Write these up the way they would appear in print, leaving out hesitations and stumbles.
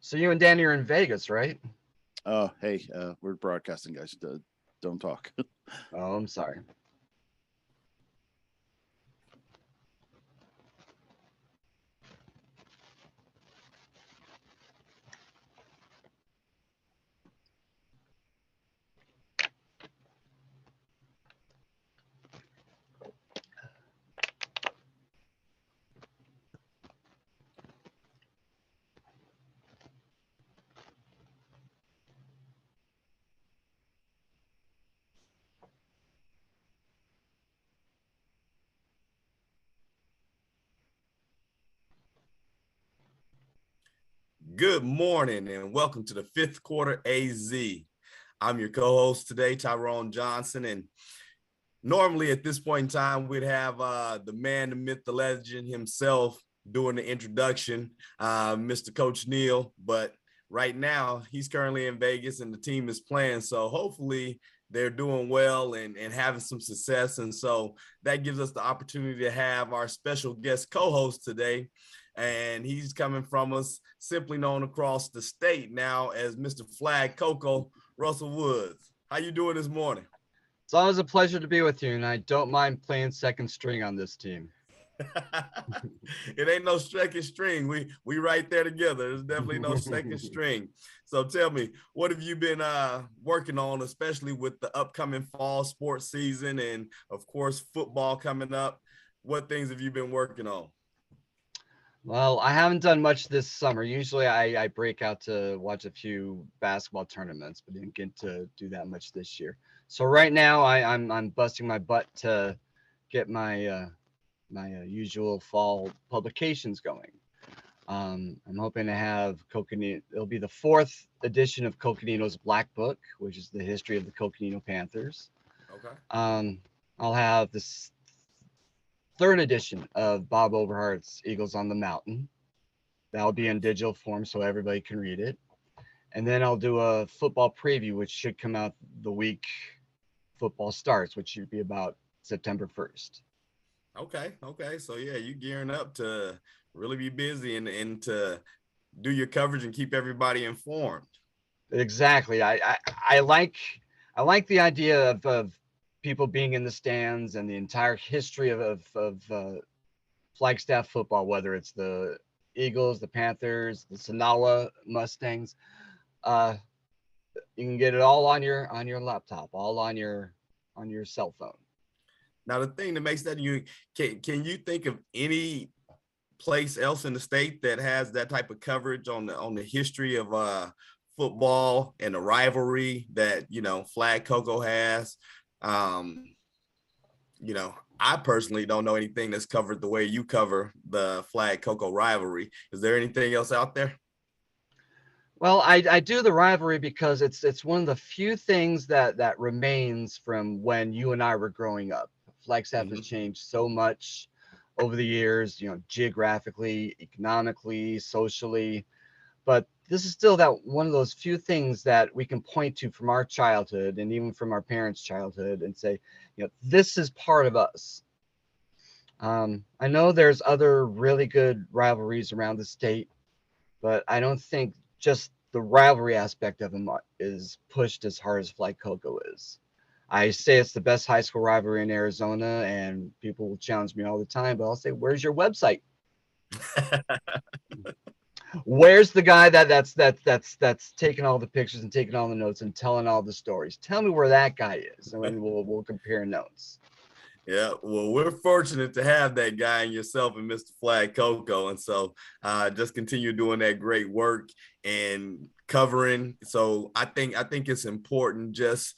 So you and Danny are in Vegas, right? Hey, we're broadcasting, guys. Don't talk. Oh, I'm sorry. Good morning and welcome to the fifth quarter AZ. I'm your co-host today, Tyrone Johnson, and normally at this point in time, we'd have the man, the myth, the legend himself doing the introduction, Mr. Coach Neal, but right now he's currently in Vegas and the team is playing, so hopefully they're doing well and having some success, and so that gives us the opportunity to have our special guest co-host today, and he's coming from us, simply known across the state now as Mr. Flag Coco, Russel Woods. How you doing this morning? It's always a pleasure to be with you, and I don't mind playing second string on this team. It ain't no second string. We right there together. There's definitely no second string. So tell me, what have you been working on, especially with the upcoming fall sports season and of course football coming up? What things have you been working on? Well, I haven't done much this summer. Usually I break out to watch a few basketball tournaments, but didn't get to do that much this year. So right now I'm busting my butt to get my usual fall publications going. I'm hoping to have Coconino. It'll be the fourth edition of Coconino's Black Book, which is the history of the Coconino Panthers. Okay. Um, I'll have this third edition of Bob Overhart's Eagles on the Mountain. That'll be in digital form so everybody can read it. And then I'll do a football preview, which should come out the week football starts, which should be about September 1st. Okay. So yeah, you gearing up to really be busy and to do your coverage and keep everybody informed. Exactly. I like the idea of people being in the stands and the entire history of Flagstaff football, whether it's the Eagles, the Panthers, the Sonawa Mustangs. Uh, you can get it all on your laptop, all on your cell phone. Now, the thing that makes that you can you think of any place else in the state that has that type of coverage on the history of football and the rivalry that Flag Coco has? Um, I personally don't know anything that's covered the way you cover the Flag Coco rivalry. Is there anything else out there? Well, I do the rivalry because it's one of the few things that remains from when you and I were growing up. Flagstaff has Mm-hmm. changed so much over the years, geographically, economically, socially, but this is still that one of those few things that we can point to from our childhood and even from our parents' childhood and say, this is part of us. I know there's other really good rivalries around the state, but I don't think just the rivalry aspect of them is pushed as hard as Flight Coco is. I say it's the best high school rivalry in Arizona, and people will challenge me all the time, but I'll say, "Where's your website? Where's the guy that's taking all the pictures and taking all the notes and telling all the stories? Tell me where that guy is, and then we'll compare notes." Yeah, well, we're fortunate to have that guy and yourself and Mr. Flag Coco. And so just continue doing that great work and covering. So I think it's important just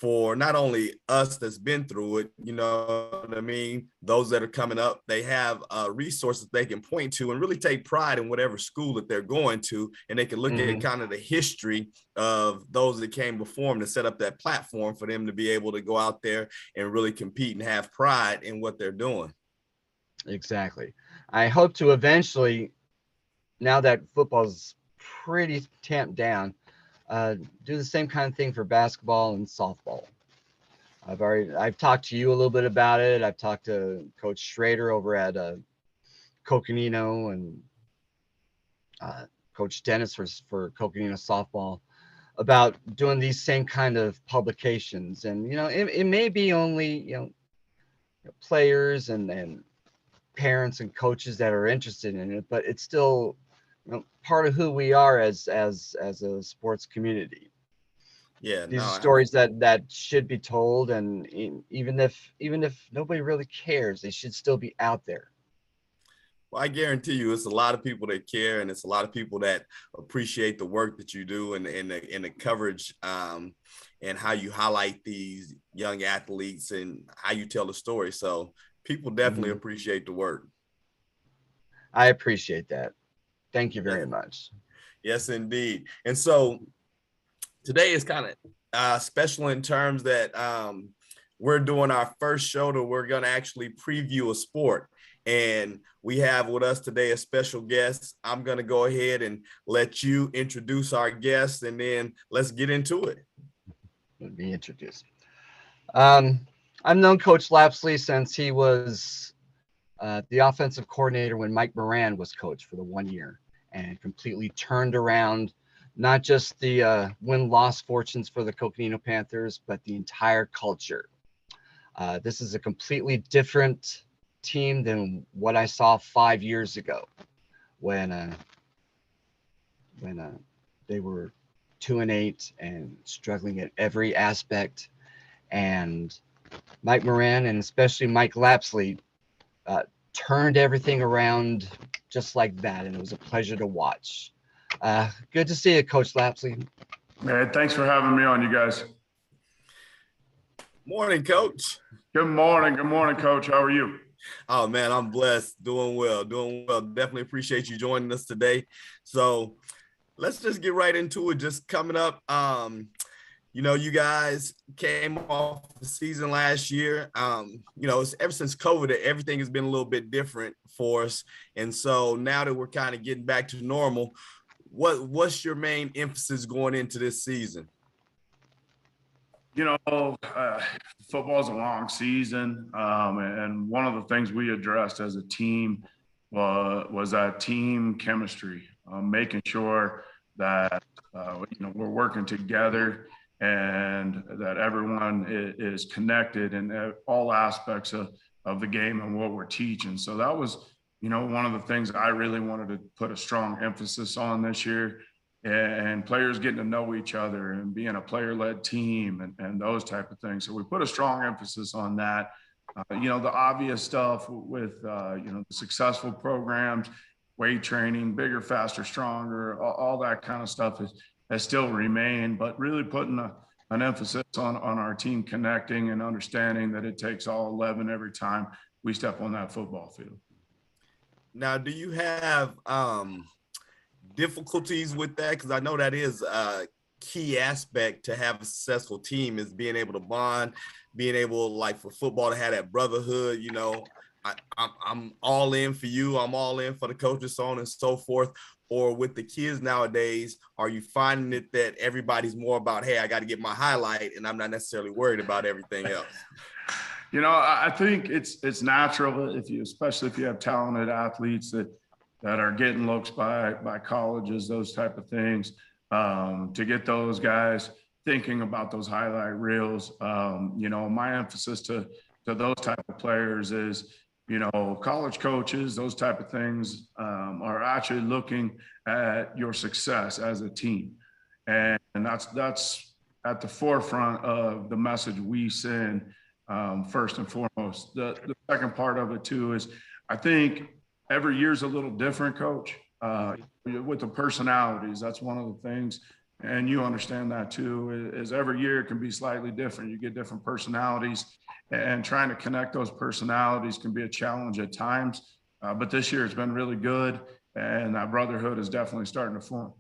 for not only us that's been through it, you know what I mean? Those that are coming up, they have resources they can point to and really take pride in whatever school that they're going to. And they can look at Hmm. kind of the history of those that came before them to set up that platform for them to be able to go out there and really compete and have pride in what they're doing. Exactly. I hope to eventually, now that football's pretty tamped down, uh, do the same kind of thing for basketball and softball. I've talked to you a little bit about it. I've talked to Coach Schrader over at Coconino and Coach Dennis for Coconino softball about doing these same kind of publications. And it may be only players and parents and coaches that are interested in it, but it's still part of who we are as a sports community. Yeah, These are no, stories that should be told, and even if nobody really cares, they should still be out there. well, I guarantee you, it's a lot of people that care, and it's a lot of people that appreciate the work that you do and the coverage, and how you highlight these young athletes and how you tell the story. So people definitely appreciate the work. I appreciate that. Thank you very Yes, much. yes, indeed. And so today is kind of special in terms that we're doing our first show that we're going to actually preview a sport. And we have with us today a special guest. I'm going to go ahead and let you introduce our guest, and then let's get into it. Let me introduce. I've known Coach Lapsley since he was the offensive coordinator when Mike Moran was coach for the 1 year, and completely turned around not just the win-loss fortunes for the Coconino Panthers, but the entire culture. This is a completely different team than what I saw 5 years ago when they were 2-8 and struggling at every aspect. And Mike Moran and especially Mike Lapsley turned everything around just like that, and it was a pleasure to watch. Good to see you, Coach Lapsley. Man, thanks for having me on, you guys. Morning, Coach. Good morning, Coach. How are you? Oh, man, I'm blessed. Doing well. Definitely appreciate you joining us today. So let's just get right into it. Just coming up, you guys came off the season last year. It's ever since COVID, everything has been a little bit different for us. And so now that we're kind of getting back to normal, what's your main emphasis going into this season? Football is a long season, and one of the things we addressed as a team was that team chemistry, making sure that we're working together and that everyone is connected in all aspects of the game and what we're teaching. So that was, one of the things I really wanted to put a strong emphasis on this year. And players getting to know each other and being a player-led team and those type of things. So we put a strong emphasis on that. The obvious stuff with, the successful programs, weight training, bigger, faster, stronger, all that kind of stuff has still remained, but really putting an emphasis on our team connecting and understanding that it takes all 11 every time we step on that football field. Now, do you have difficulties with that? Because I know that is a key aspect to have a successful team, is being able to bond, being able, like, for football to have that brotherhood. I'm all in for you, I'm all in for the coaches, so on and so forth. Or with the kids nowadays, are you finding it that everybody's more about, hey, I got to get my highlight and I'm not necessarily worried about everything else? I think it's natural, especially if you have talented athletes that are getting looks by colleges, those type of things, to get those guys thinking about those highlight reels. My emphasis to those type of players is, college coaches, those type of things, are actually looking at your success as a team. And that's at the forefront of the message we send, first and foremost. The second part of it too is, I think every year's a little different, Coach, with the personalities. That's one of the things, and you understand that too, is every year can be slightly different. You get different personalities, and trying to connect those personalities can be a challenge at times. But this year it's been really good, and that brotherhood is definitely starting to form.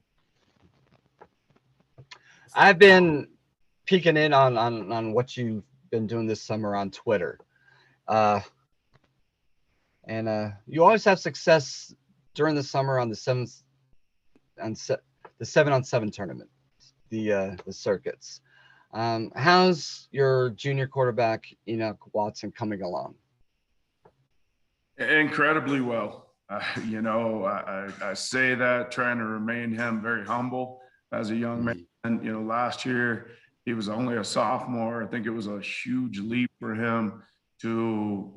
I've been peeking in on what you've been doing this summer on Twitter. And you always have success during the summer on the 7-on-7 tournament, the circuits. How's your junior quarterback Enoch Watson coming along? Incredibly well. I say that trying to remain him very humble as a young man. Last year he was only a sophomore. I think it was a huge leap for him to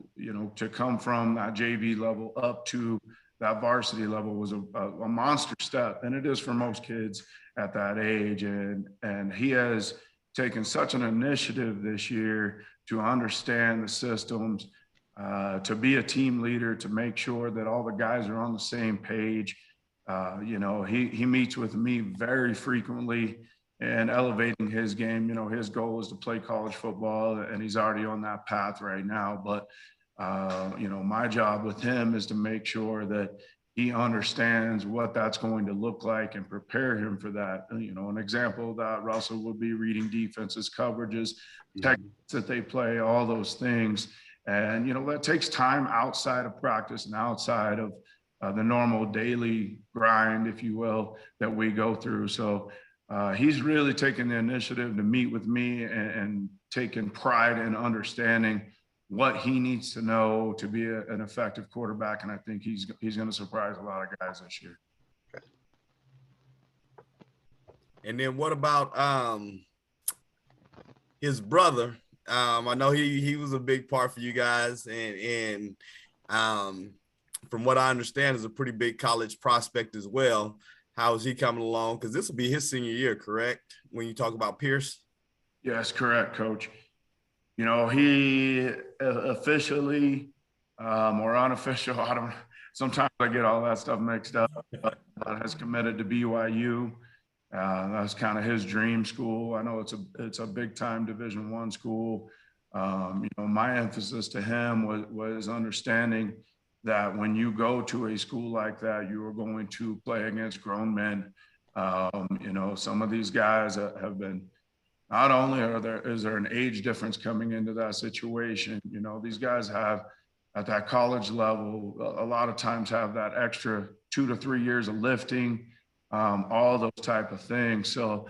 come from that JV level up to that varsity level was a monster step. And it is for most kids at that age. And he has taken such an initiative this year to understand the systems, to be a team leader, to make sure that all the guys are on the same page. He meets with me very frequently and elevating his game. His goal is to play college football, and he's already on that path right now. But, my job with him is to make sure that he understands what that's going to look like and prepare him for that. An example of that, Russell, would be reading defenses, coverages, techniques that they play, all those things. And, that takes time outside of practice and outside of the normal daily grind, if you will, that we go through. So he's really taken the initiative to meet with me and taking pride in understanding what he needs to know to be an effective quarterback. And I think he's going to surprise a lot of guys this year. And then what about his brother? I know he was a big part for you guys, and from what I understand, is a pretty big college prospect as well. How is he coming along? Because this will be his senior year, correct? When you talk about Pierce. Yes, correct, Coach. He officially or unofficial, sometimes I get all that stuff mixed up, but has committed to BYU. That's kind of his dream school. I know it's a big time Division I school. My emphasis to him was understanding that when you go to a school like that, you are going to play against grown men. Some of these guys have been, not only is there an age difference coming into that situation, these guys have at that college level, a lot of times have that extra 2 to 3 years of lifting, all those type of things. So,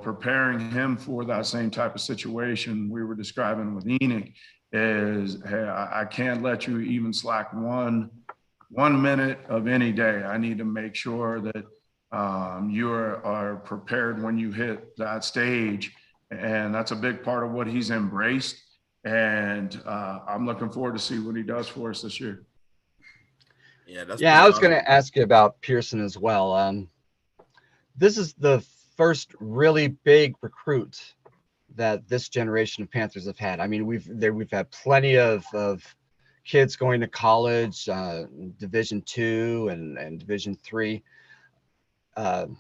preparing him for that same type of situation we were describing with Enoch is, hey, I can't let you even slack one minute of any day. I need to make sure that you are prepared when you hit that stage. And that's a big part of what he's embraced. And I'm looking forward to see what he does for us this year. Yeah, I was going to ask you about Pearson as well. This is the first really big recruit that this generation of Panthers have had. I mean, we've had plenty of kids going to college, Division II and Division III.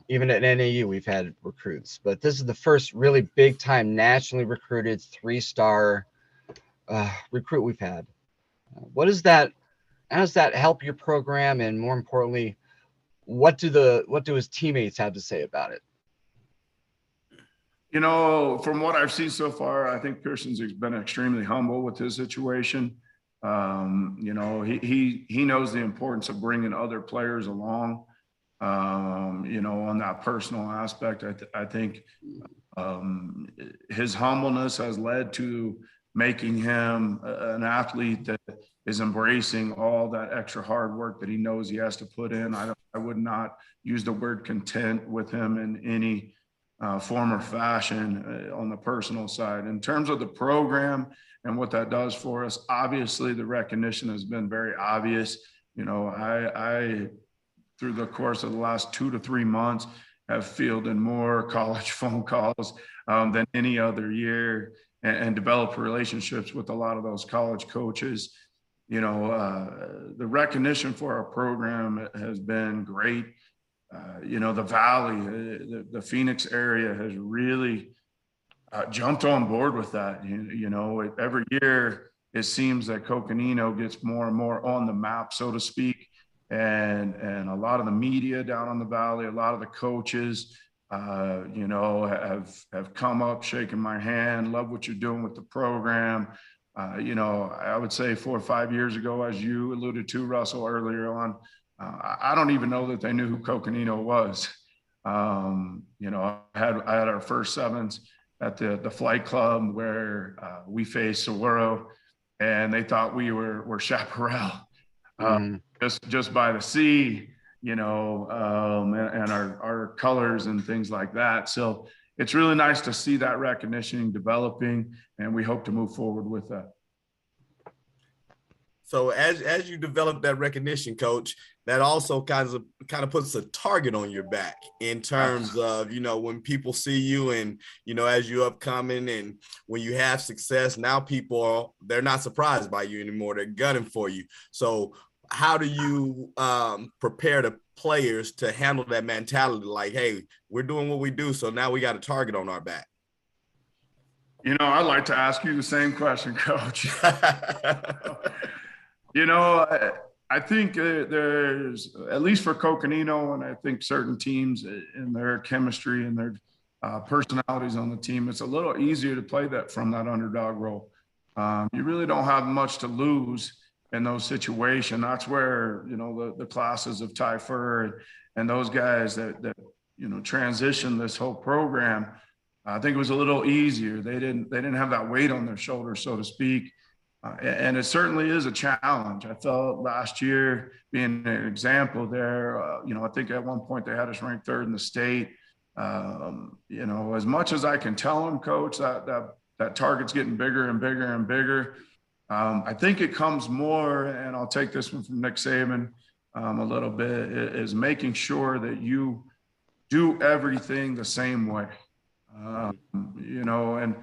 Even at NAU, we've had recruits, but this is the first really big time nationally recruited 3-star recruit we've had. How does that help your program? And more importantly, what do his teammates have to say about it? From what I've seen so far, I think Pearson's been extremely humble with his situation. He knows the importance of bringing other players along. On that personal aspect, I think his humbleness has led to making him an athlete that is embracing all that extra hard work that he knows he has to put in. I would not use the word content with him in any form or fashion on the personal side. In terms of the program and what that does for us, obviously the recognition has been very obvious. I through the course of the last 2 to 3 months, have fielded more college phone calls than any other year, and developed relationships with a lot of those college coaches. The recognition for our program has been great. The Valley, the Phoenix area has really jumped on board with that. Every year it seems that Coconino gets more and more on the map, so to speak. And a lot of the media down on the Valley, a lot of the coaches, have come up, shaking my hand, love what you're doing with the program. I would say 4 or 5 years ago, as you alluded to, Russell, earlier on, I don't even know that they knew who Coconino was. I had our first sevens at the flight club where we faced Saguaro, and they thought we were Chaparral. just by the sea, you know, and our colors and things like that. So it's really nice to see that recognition developing, and we hope to move forward with that. So as you develop that recognition, Coach, that also kind of puts a target on your back in terms of, you know, when people see you and, you know, as you upcoming and when you have success, now they're not surprised by you anymore. They're gunning for you. So how do you prepare the players to handle that mentality? Like, hey, we're doing what we do, so now we got a target on our back. You know, I'd like to ask you the same question, Coach. You know, I think there's, at least for Coconino, and I think certain teams in their chemistry and their personalities on the team, it's a little easier to play that from that underdog role. You really don't have much to lose in those situations. That's where, you know, the classes of Ty Fur and those guys that you know, transitioned this whole program, I think it was a little easier. They didn't have that weight on their shoulders, so to speak. And it certainly is a challenge. I felt last year being an example there, you know, I think at one point they had us ranked 3rd in the state. You know, as much as I can tell them, Coach, that target's getting bigger and bigger and bigger. I think it comes more, and I'll take this one from Nick Saban a little bit, is making sure that you do everything the same way. You know, and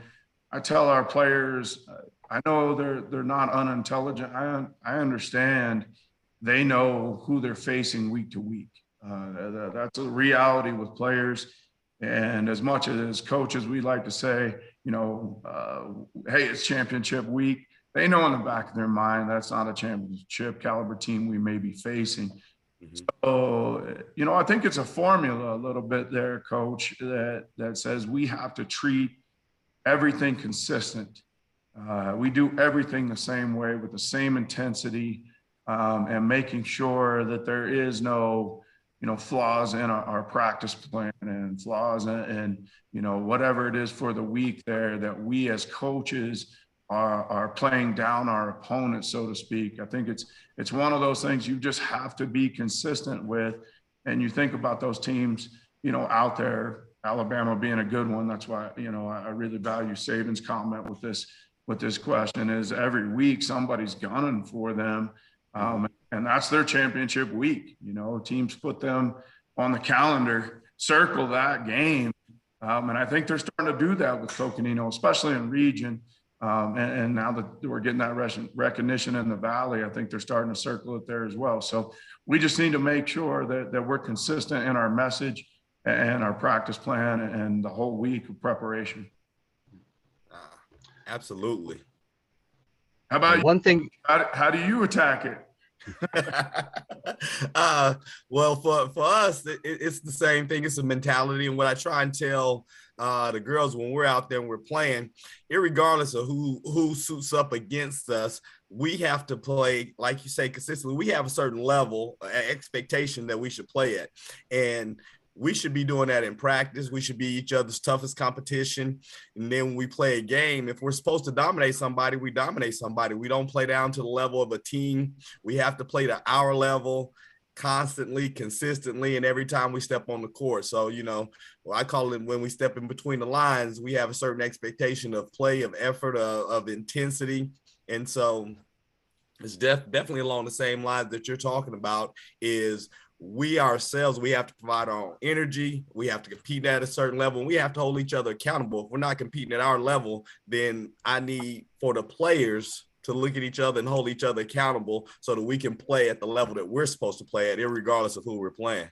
I tell our players, I know they're not unintelligent. I understand they know who they're facing week to week. That's a reality with players. And as much as coaches, we like to say, you know, hey, it's championship week. They know in the back of their mind that's not a championship caliber team we may be facing. So, you know, I think it's a formula a little bit there, Coach, that says we have to treat everything consistent. We do everything the same way with the same intensity, and making sure that there is no, you know, flaws in our practice plan and flaws in, you know, whatever it is for the week there, that we as coaches are playing down our opponents, so to speak. I think it's one of those things you just have to be consistent with. And you think about those teams, you know, out there, Alabama being a good one. That's why, you know, I really value Saban's comment with this question, is every week somebody's gunning for them. And that's their championship week. You know, teams put them on the calendar, circle that game. And I think they're starting to do that with Coconino, especially in region. And now that we're getting that recognition in the Valley, I think they're starting to circle it there as well. So we just need to make sure that we're consistent in our message and our practice plan and the whole week of preparation. Absolutely. How about one thing? How do you attack it? Well, for us, it's the same thing. It's a mentality. And what I try and tell the girls when we're out there and we're playing, irregardless of who suits up against us, we have to play, like you say, consistently. We have a certain level expectation that we should play at. And we should be doing that in practice. We should be each other's toughest competition. And then when we play a game, if we're supposed to dominate somebody, we dominate somebody. We don't play down to the level of a team. We have to play to our level constantly, consistently, and every time we step on the court. So, you know, well, I call it when we step in between the lines, we have a certain expectation of play, of effort, of intensity. And so it's definitely along the same lines that you're talking about, is we ourselves, we have to provide our own energy. We have to compete at a certain level, and we have to hold each other accountable. If we're not competing at our level, then I need for the players to look at each other and hold each other accountable so that we can play at the level that we're supposed to play at, irregardless of who we're playing.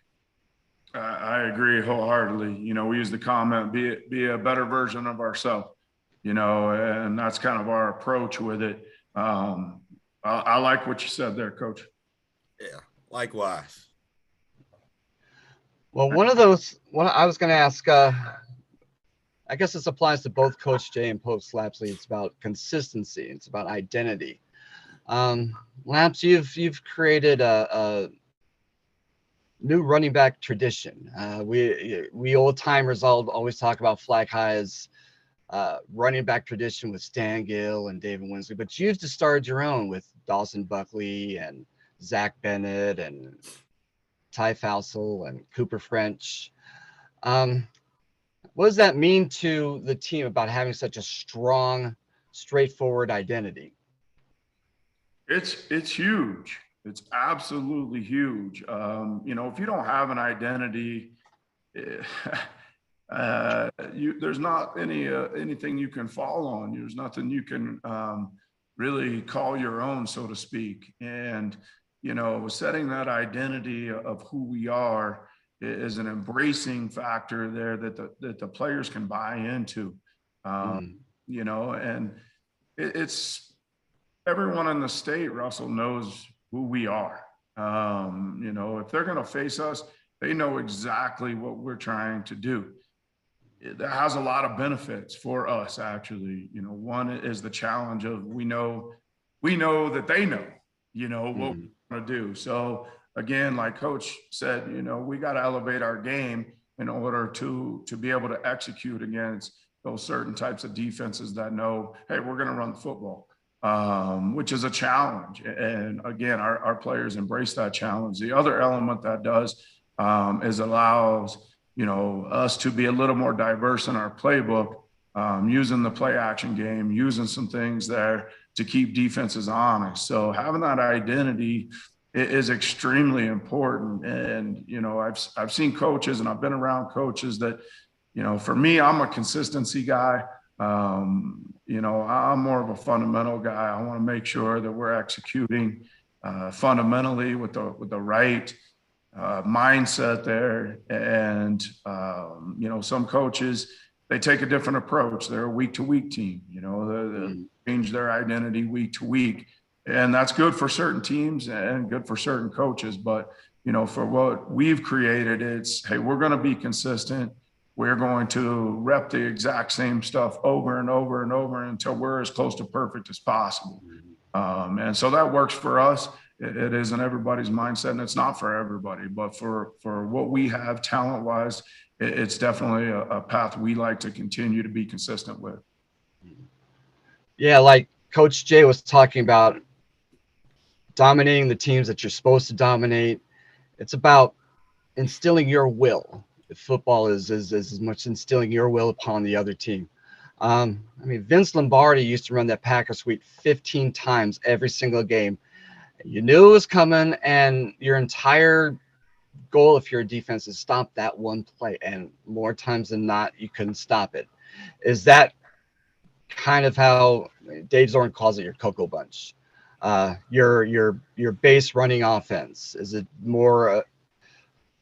I agree wholeheartedly. You know, we use the comment, be a better version of ourselves, you know, and that's kind of our approach with it. I like what you said there, Coach. Yeah, likewise. Well, one I was going to ask, I guess this applies to both Coach Jay and Coach Lapsley. It's about consistency. It's about identity. Laps, you've created a new running back tradition. We old timers always talk about Flag High's running back tradition with Stan Gill and David Winsley, but you've just started your own with Dawson Buckley and Zach Bennett and Ty Fausel and Cooper French. What does that mean to the team about having such a strong, straightforward identity? It's huge. It's absolutely huge. If you don't have an identity, there's not anything you can fall on. There's nothing you can really call your own, so to speak. And setting that identity of who we are is an embracing factor there that the players can buy into. And it's everyone in the state, Russell, knows who we are. If they're going to face us, they know exactly what we're trying to do. That has a lot of benefits for us, actually. One is the challenge of we know that they know, what we want to do. So again, like Coach said, we got to elevate our game in order to be able to execute against those certain types of defenses that know, hey, we're going to run the football, which is a challenge. And again, our players embrace that challenge. The other element that does is allows us to be a little more diverse in our playbook, using the play action game, using some things there to keep defenses honest. So having that identity is extremely important. And, I've seen coaches and I've been around coaches that, for me, I'm a consistency guy. I'm more of a fundamental guy. I want to make sure that we're executing fundamentally with the right mindset there. And, some coaches, they take a different approach. They're a week-to-week team, they change their identity week to week. And that's good for certain teams and good for certain coaches. But, for what we've created, it's, hey, we're going to be consistent. We're going to rep the exact same stuff over and over and over until we're as close to perfect as possible. And so that works for us. It isn't everybody's mindset, and it's not for everybody, but for what we have talent wise, it's definitely a path we like to continue to be consistent with. Yeah, like Coach Jay was talking about dominating the teams that you're supposed to dominate. It's about instilling your will. Football is as much instilling your will upon the other team. Vince Lombardi used to run that Packer suite 15 times every single game. You knew it was coming, and your entire goal, if you're a defense, is stop that one play. And more times than not, you couldn't stop it. Is that kind of how Dave Zorn calls it, your Coco bunch? Your base running offense? Is it more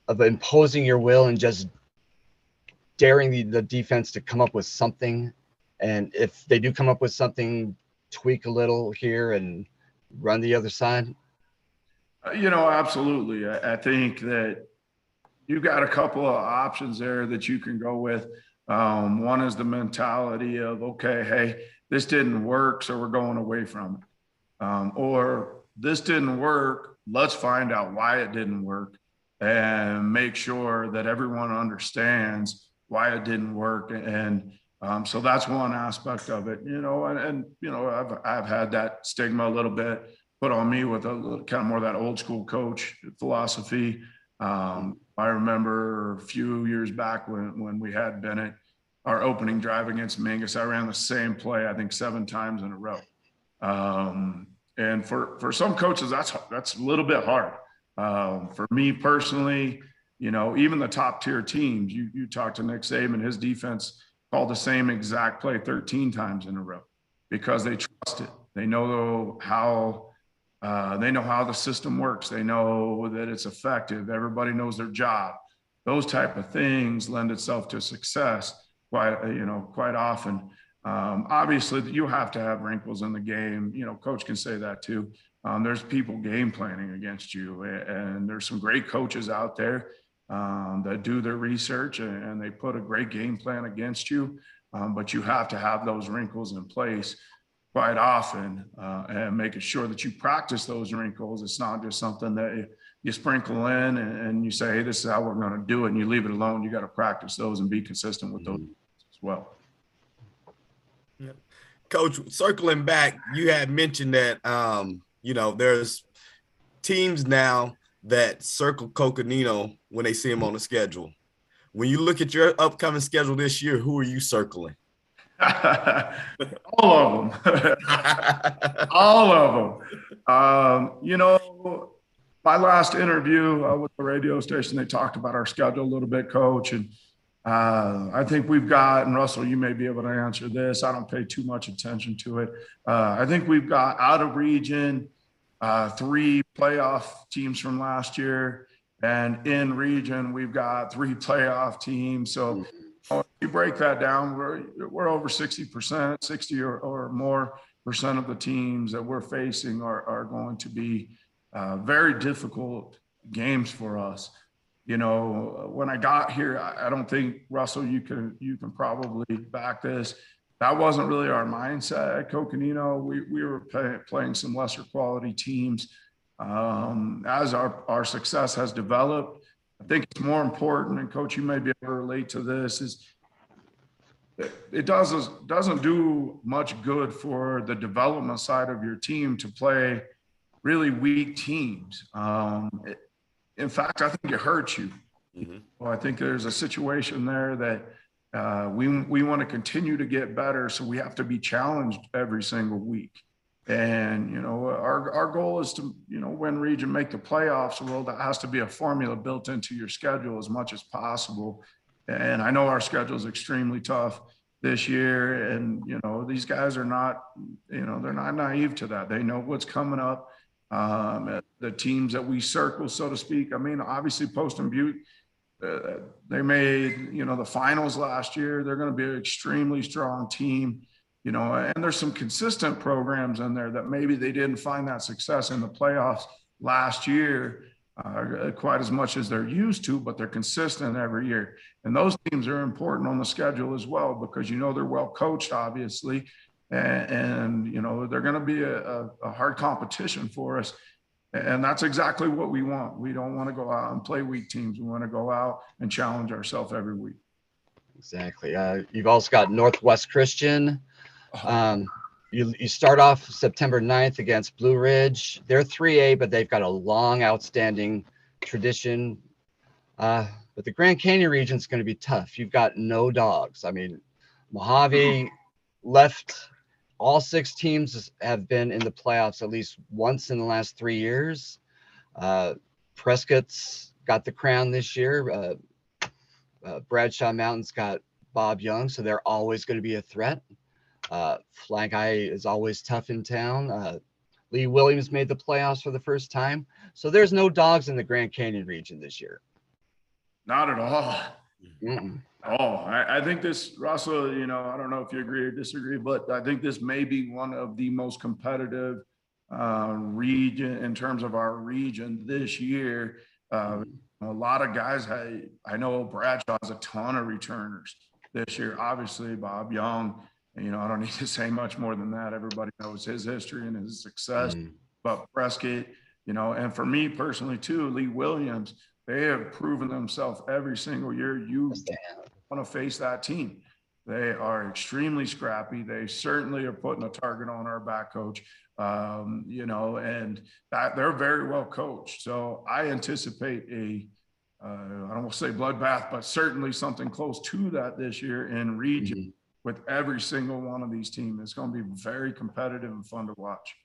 of imposing your will and just daring the defense to come up with something? And if they do come up with something, tweak a little here and run the other side? Absolutely. I think that you've got a couple of options there that you can go with. One is the mentality of, okay, hey, this didn't work, so we're going away from it. Or this didn't work, let's find out why it didn't work and make sure that everyone understands why it didn't work. And so that's one aspect of it, I've had that stigma a little bit put on me with a little, kind of more of that old school coach philosophy. I remember a few years back when we had Bennett, our opening drive against Mingus, I ran the same play, I think 7 times in a row. And for some coaches, that's a little bit hard. For me personally, even the top tier teams, you talk to Nick Saban, his defense called the same exact play 13 times in a row because they trust it. They know how the system works. They know that it's effective. Everybody knows their job. Those type of things lend itself to success quite often. Obviously, you have to have wrinkles in the game. Coach can say that too. There's people game planning against you, and there's some great coaches out there that do their research and they put a great game plan against you. But you have to have those wrinkles in place quite often and making sure that you practice those wrinkles. It's not just something that you sprinkle in and you say, hey, this is how we're going to do it, and you leave it alone. You got to practice those and be consistent with those as well. Yeah. Coach, circling back, you had mentioned that, there's teams now that circle Coconino when they see him on the schedule. When you look at your upcoming schedule this year, who are you circling? All of them. All of them. You know, my last interview with the radio station, they talked about our schedule a little bit, Coach. And I think we've got, and Russell, you may be able to answer this. I don't pay too much attention to it. I think we've got out of region 3 playoff teams from last year. And in region, we've got 3 playoff teams. So if you break that down, we're over 60%, 60 or more percent of the teams that we're facing are going to be very difficult games for us. You know, when I got here, I don't think, Russell, you can probably back this. That wasn't really our mindset at Coconino. We were playing some lesser quality teams. As our success has developed, I think it's more important, and Coach, you may be able to relate to this, is it doesn't do much good for the development side of your team to play really weak teams. In fact, I think it hurts you. Mm-hmm. Well, I think there's a situation there that we want to continue to get better, so we have to be challenged every single week. And, you know, our goal is to, you know, win region, make the playoffs. Well, that has to be a formula built into your schedule as much as possible. And I know our schedule is extremely tough this year. And, you know, these guys are not, you know, they're not naive to that. They know what's coming up. The teams that we circle, so to speak. I mean, obviously Post and Butte, they made, you know, the finals last year. They're going to be an extremely strong team. You know, and there's some consistent programs in there that maybe they didn't find that success in the playoffs last year quite as much as they're used to, but they're consistent every year. And those teams are important on the schedule as well, because, you know, they're well coached, obviously, and you know, they're going to be a hard competition for us. And that's exactly what we want. We don't want to go out and play weak teams. We want to go out and challenge ourselves every week. Exactly. You've also got Northwest Christian. You start off September 9th against Blue Ridge. They're 3A, but they've got a long, outstanding tradition. But the Grand Canyon region is going to be tough. You've got no dogs. I mean, Mojave left. All 6 teams have been in the playoffs at least once in the last 3 years. Prescott's got the crown this year. Bradshaw Mountain's got Bob Young, so they're always going to be a threat. Flag Eye is always tough in town. Lee Williams made the playoffs for the first time. So there's no dogs in the Grand Canyon region this year. Not at all. Mm-mm. Oh, I think this, Russell, you know, I don't know if you agree or disagree, but I think this may be one of the most competitive region in terms of our region this year. A lot of guys, I know Bradshaw has a ton of returners this year. Obviously, Bob Young, you know, I don't need to say much more than that. Everybody knows his history and his success. But Prescott, you know, and for me personally too, Lee Williams, they have proven themselves every single year. You want to face that team. They are extremely scrappy. They certainly are putting a target on our back, Coach. You know, and that they're very well coached. So I anticipate I don't want to say bloodbath, but certainly something close to that this year in region with every single one of these teams. It's going to be very competitive and fun to watch.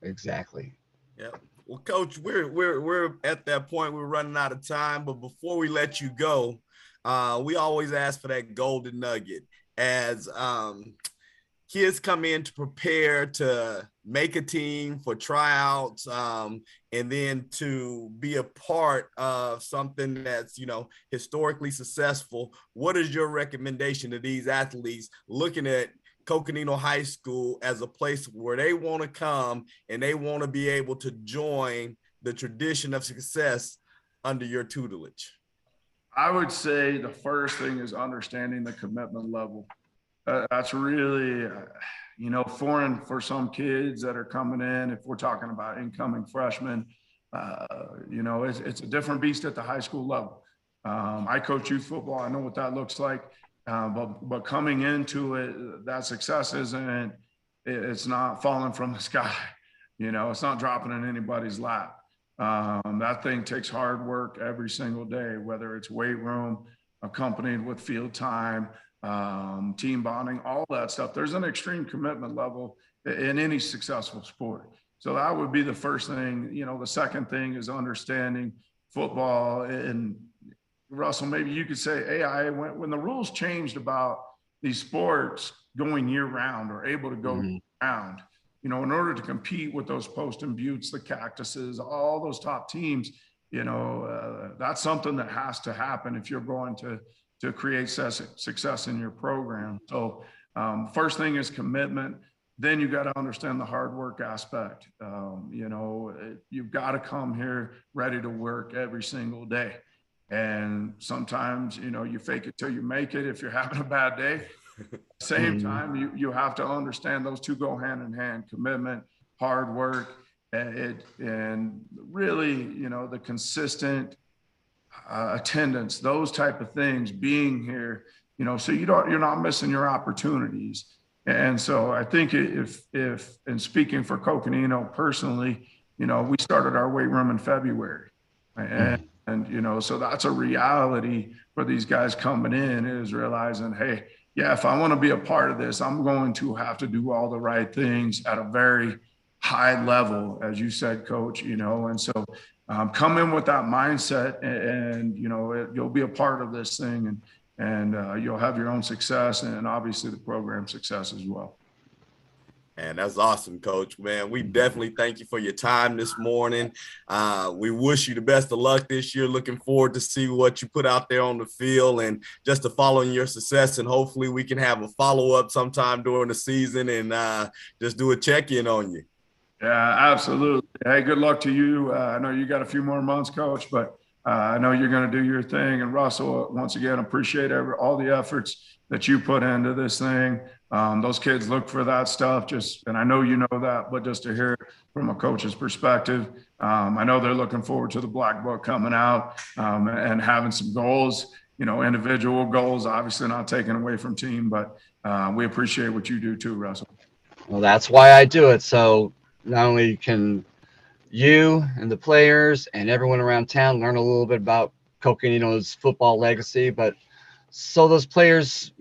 Exactly. Yeah. Well, Coach, we're at that point. We're running out of time, but before we let you go, we always ask for that golden nugget as kids come in to prepare to make a team for tryouts, and then to be a part of something that's, you know, historically successful. What is your recommendation to these athletes looking at Coconino High School as a place where they want to come and they want to be able to join the tradition of success under your tutelage? I would say the first thing is understanding the commitment level. That's really, you know, foreign for some kids that are coming in. If we're talking about incoming freshmen, you know, it's a different beast at the high school level. I coach youth football. I know what that looks like. But coming into it, that success it's not falling from the sky. You know, it's not dropping in anybody's lap. That thing takes hard work every single day, whether it's weight room accompanied with field time, team bonding, all that stuff. There's an extreme commitment level in any successful sport. So that would be the first thing. The second thing is understanding football. And Russell, maybe you could say, hey, when the rules changed about these sports going year round or able to go year round, in order to compete with those Poston Buttes, the Cactuses, all those top teams, that's something that has to happen if you're going to create success in your program. So first thing is commitment. Then you got to understand the hard work aspect. You've got to come here ready to work every single day. And sometimes, you fake it till you make it if you're having a bad day. Same time, you have to understand those two go hand in hand: commitment, hard work, and really, the consistent attendance, those type of things, being here, so you're not missing your opportunities. And so I think if and speaking for Coconino personally, we started our weight room in February, and so that's a reality for these guys coming in, is realizing, hey, yeah, if I want to be a part of this, I'm going to have to do all the right things at a very high level, as you said, Coach, and so come in with that mindset, and you'll be a part of this thing, and you'll have your own success, and obviously the program success as well. And that's awesome, Coach. Man, we definitely thank you for your time this morning. We wish you the best of luck this year. Looking forward to see what you put out there on the field and just to following your success. And hopefully we can have a follow-up sometime during the season and just do a check-in on you. Yeah, absolutely. Hey, good luck to you. I know you got a few more months, Coach, but I know you're going to do your thing. And Russell, once again, appreciate all the efforts that you put into this thing. Those kids look for that stuff, and I know you know that, but just to hear it from a coach's perspective, I know they're looking forward to the Black Book coming out and having some goals, individual goals, obviously not taken away from team, but we appreciate what you do too, Russell. Well, that's why I do it. So not only can you and the players and everyone around town learn a little bit about Coconino's football legacy, but so those players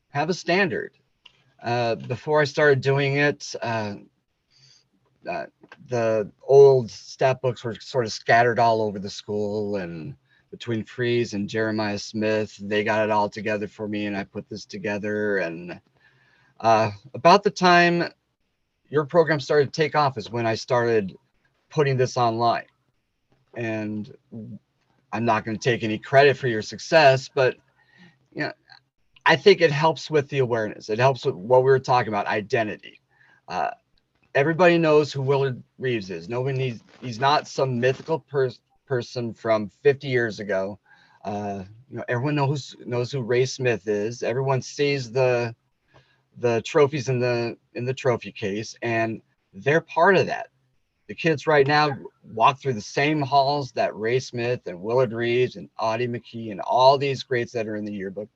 have a standard. Before I started doing it, the old stat books were sort of scattered all over the school, and between Freeze and Jeremiah Smith, they got it all together for me, and I put this together. And about the time your program started to take off is when I started putting this online. And I'm not going to take any credit for your success, but I think it helps with the awareness. It helps with what we were talking about, identity. Everybody knows who Willard Reeves is. He's not some mythical person from 50 years ago. Everyone knows who Ray Smith is. Everyone sees the trophies in the trophy case, and they're part of that. The kids right now walk through the same halls that Ray Smith and Willard Reeves and Audie McKee and all these greats that are in the yearbook.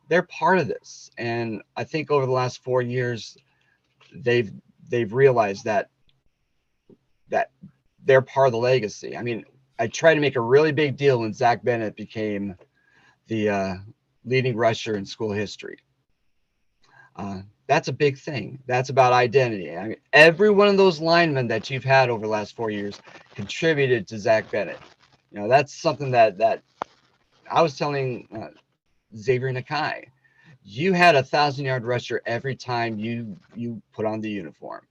They're part of this, and I think over the last 4 years, they've realized that they're part of the legacy. I mean, I tried to make a really big deal when Zach Bennett became the leading rusher in school history. That's a big thing. That's about identity. I mean, every one of those linemen that you've had over the last 4 years contributed to Zach Bennett. That's something that I was telling Xavier Nakai. You had a 1,000-yard rusher every time you put on the uniform.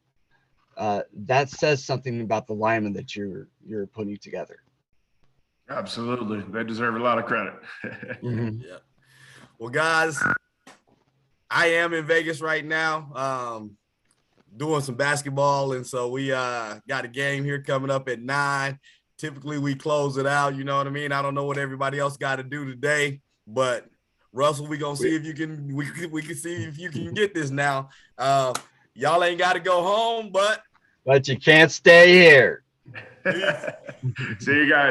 That says something about the lineman that you're putting together. Absolutely. They deserve a lot of credit. Yeah. Well, guys, I am in Vegas right now doing some basketball, and so we got a game here coming up at 9. Typically, we close it out. You know what I mean? I don't know what everybody else got to do today, but Russell, we gonna see if you can. We can see if you can get this now. Y'all ain't got to go home, but you can't stay here. See you guys.